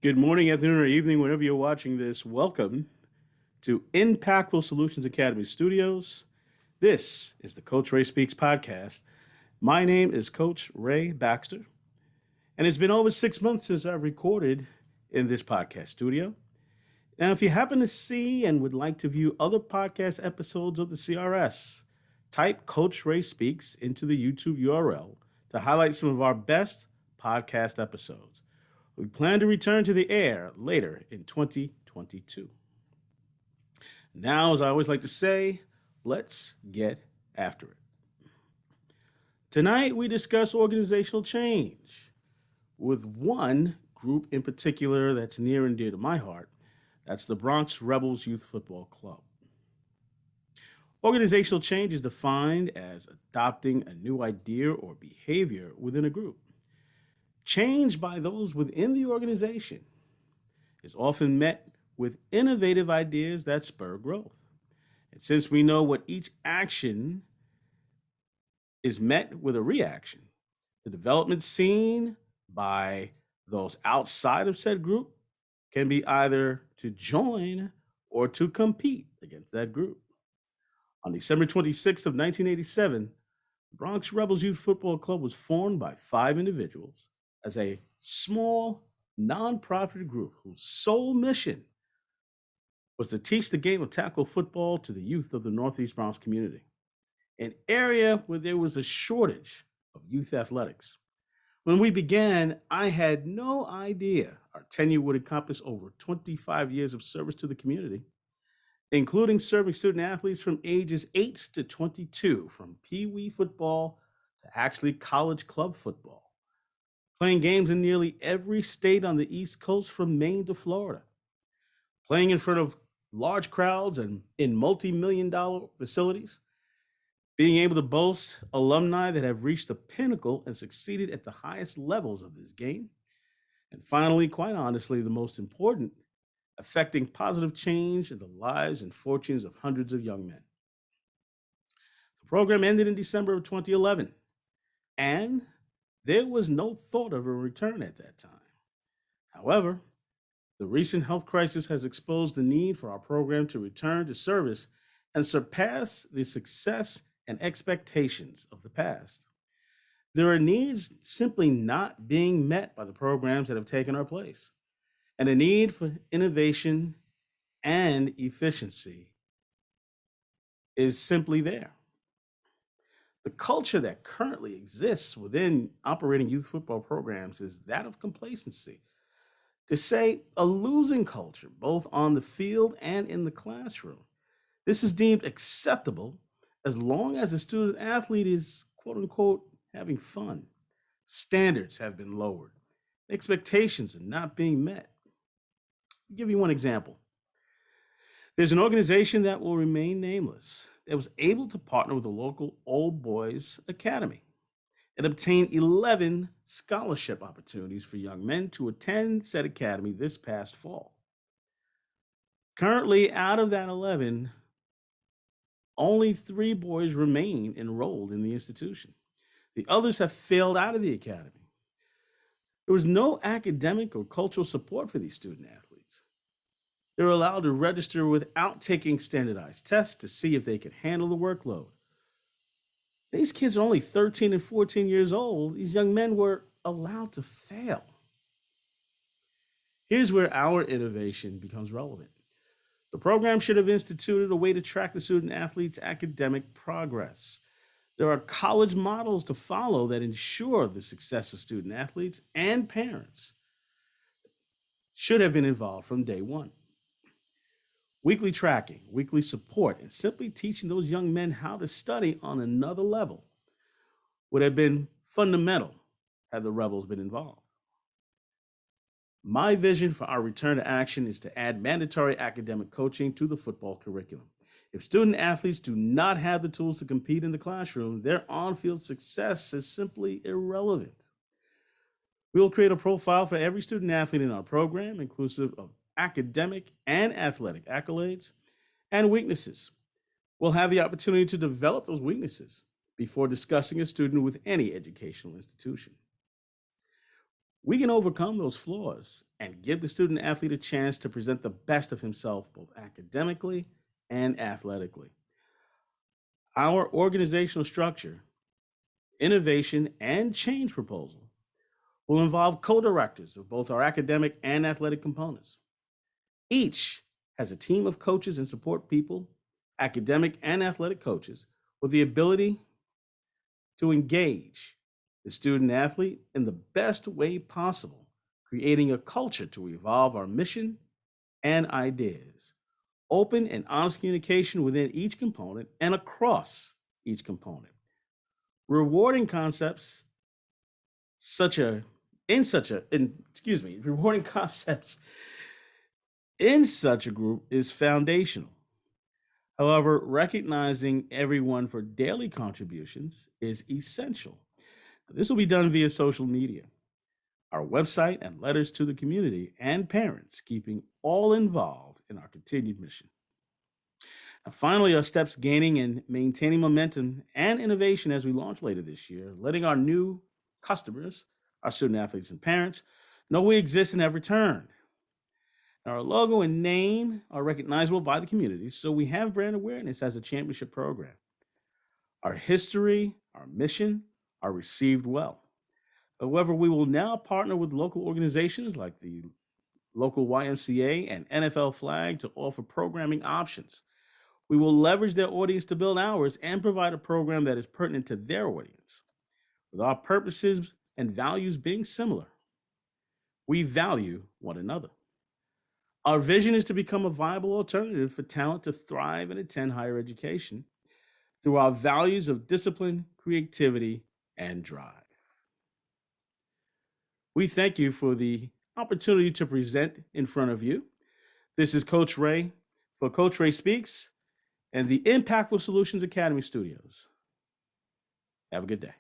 Good morning, afternoon, or evening, whenever you're watching this. Welcome to Impactful Solutions Academy Studios. This is the Coach Ray Speaks podcast. My name is Coach Ray Baxter, and it's been over 6 months since I've recorded in this podcast studio. Now, if you happen to see and would like to view other podcast episodes of the CRS, type Coach Ray Speaks into the YouTube URL to highlight some of our best podcast episodes. We plan to return to the air later in 2022. Now, as I always like to say, let's get after it. Tonight, we discuss organizational change with one group in particular that's near and dear to my heart. That's the Bronx Rebels Youth Football Club. Organizational change is defined as adopting a new idea or behavior within a group. Change by those within the organization is often met with innovative ideas that spur growth. And since we know what each action is met with a reaction, the development seen by those outside of said group can be either to join or to compete against that group. On December 26th of 1987, the Bronx Rebels Youth Football Club was formed by 5 individuals as a small nonprofit group whose sole mission was to teach the game of tackle football to the youth of the Northeast Bronx community, an area where there was a shortage of youth athletics. When we began, I had no idea our tenure would encompass over 25 years of service to the community, including serving student athletes from ages 8 to 22, from Pee Wee football to actually college club football, playing games in nearly every state on the East Coast from Maine to Florida, playing in front of large crowds and in multi-million dollar facilities, being able to boast alumni that have reached the pinnacle and succeeded at the highest levels of this game. And finally, quite honestly, the most important, affecting positive change in the lives and fortunes of hundreds of young men. The program ended in December of 2011, and there was no thought of a return at that time. However, the recent health crisis has exposed the need for our program to return to service and surpass the success and expectations of the past. There are needs simply not being met by the programs that have taken our place, and a need for innovation and efficiency is simply there. The culture that currently exists within operating youth football programs is that of complacency. To say a losing culture, both on the field and in the classroom. This is deemed acceptable as long as the student athlete is, quote unquote, having fun. Standards have been lowered, expectations are not being met. I'll give you one example. There's an organization that will remain nameless that was able to partner with a local old boys academy and obtain 11 scholarship opportunities for young men to attend said academy this past fall. Currently, out of that 11, only 3 boys remain enrolled in the institution. The others have failed out of the academy. There was no academic or cultural support for these student athletes. They were allowed to register without taking standardized tests to see if they could handle the workload. These kids are only 13 and 14 years old. These young men were allowed to fail. Here's where our innovation becomes relevant. The program should have instituted a way to track the student athlete's academic progress. There are college models to follow that ensure the success of student athletes, and parents should have been involved from day one. Weekly tracking, weekly support, and simply teaching those young men how to study on another level would have been fundamental had the Rebels been involved. My vision for our return to action is to add mandatory academic coaching to the football curriculum. If student athletes do not have the tools to compete in the classroom, their on field success is simply irrelevant. We will create a profile for every student athlete in our program, inclusive of academic and athletic accolades and weaknesses. We'll have the opportunity to develop those weaknesses before discussing a student with any educational institution. we can overcome those flaws and give the student athlete a chance to present the best of himself, both academically and athletically. Our organizational structure, innovation, and change proposal will involve co directors of both our academic and athletic components. Each has a team of coaches and support people, academic and athletic coaches, with the ability to engage the student athlete in the best way possible, creating a culture to evolve our mission and ideas. Open and honest communication within each component and across each component. Rewarding concepts such a in such a in, excuse me, rewarding concepts in such a group is foundational. However, recognizing everyone for daily contributions is essential. This will be done via social media, our website, and letters to the community and parents, keeping all involved in our continued mission. Now, finally, our steps gaining and maintaining momentum and innovation as we launch later this year, letting our new customers, our student athletes and parents, know we exist and have returned. Now, our logo and name are recognizable by the community, so we have brand awareness as a championship program. Our history, our mission are received well. However, we will now partner with local organizations like the local YMCA and NFL Flag to offer programming options. We will leverage their audience to build ours and provide a program that is pertinent to their audience. With our purposes and values being similar, we value one another. Our vision is to become a viable alternative for talent to thrive and attend higher education through our values of discipline, creativity, and drive. We thank you for the opportunity to present in front of you. This is Coach Ray for Coach Ray Speaks and the Impactful Solutions Academy Studios. Have a good day.